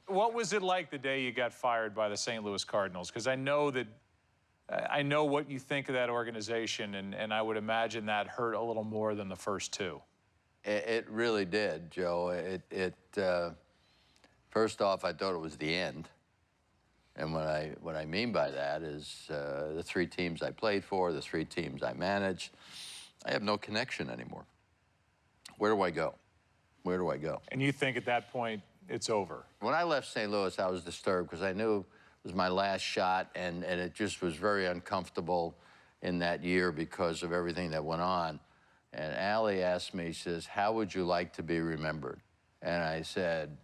What was it like the day you got fired by the St. Louis Cardinals? Because I know that I know what you think of that organization, and I would imagine that hurt a little more than the first two. It really did, Joe. First off, I thought it was the end. And what I mean by that is the three teams I played for, the three teams I managed, I have no connection anymore. Where do I go? Where do I go? And you think at that point it's over? When I left St. Louis, I was disturbed because I knew it was my last shot, and it just was very uncomfortable in that year because of everything that went on. And Allie asked me, she says, how would you like to be remembered? And I said,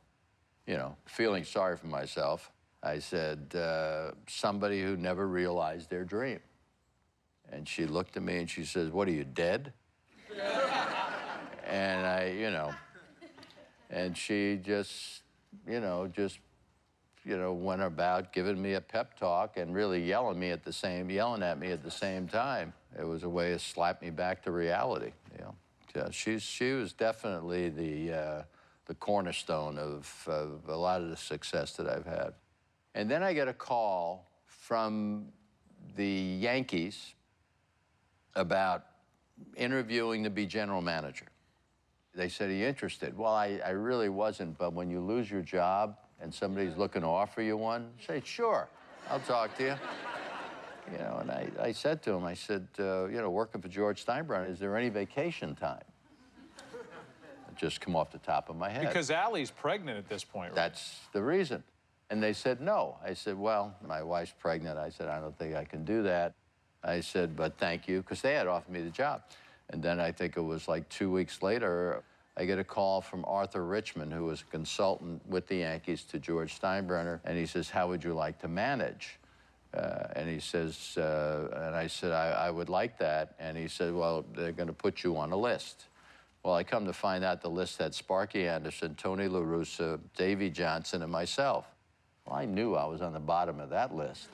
you know, feeling sorry for myself, I said, somebody who never realized their dream. And she looked at me and she says, what are you, dead? And and she just went about giving me a pep talk and really yelling at me at the same time. It was a way to slap me back to reality. She was definitely the cornerstone of a lot of the success that I've had. And then I get a call from the Yankees about interviewing to be general manager. They said, are you interested? Well, I really wasn't, but when you lose your job and somebody's looking to offer you one, say, sure, I'll talk to you. And I said to him, I said, working for George Steinbrenner, is there any vacation time? It just come off the top of my head. Because Allie's pregnant at this point, right? That's the reason. And they said no. I said, well, my wife's pregnant. I said, I don't think I can do that. I said, but thank you, because they had offered me the job. And then I think it was like 2 weeks later, I get a call from Arthur Richmond, who was a consultant with the Yankees to George Steinbrenner, and he says, how would you like to manage? And he says, and I said, I would like that. And he said, well, they're going to put you on a list. Well, I come to find out the list had Sparky Anderson, Tony La Russa, Davey Johnson, and myself. Well, I knew I was on the bottom of that list.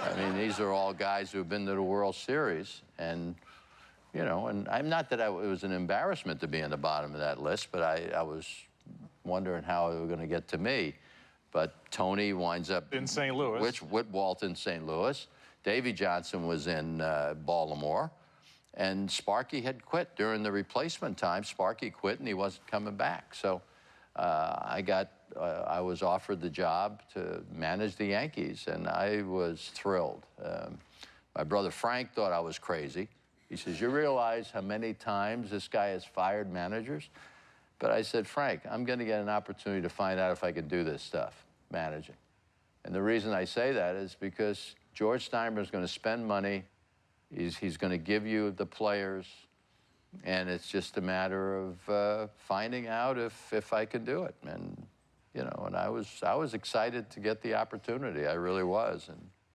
I mean, these are all guys who've been to the World Series, and and I'm not that it was an embarrassment to be on the bottom of that list, but I was wondering how they were going to get to me. But Tony winds up in St. Louis. With Walton, St. Louis. Davey Johnson was in Baltimore. And Sparky had quit during the replacement time. Sparky quit, and he wasn't coming back. So I was offered the job to manage the Yankees, and I was thrilled. My brother Frank thought I was crazy. He says, you realize how many times this guy has fired managers? But I said, Frank, I'm going to get an opportunity to find out if I can do this stuff, managing. And the reason I say that is because George Steinbrenner is going to spend money. He's going to give you the players, and it's just a matter of finding out if I can do it. And and I was excited to get the opportunity. I really was. And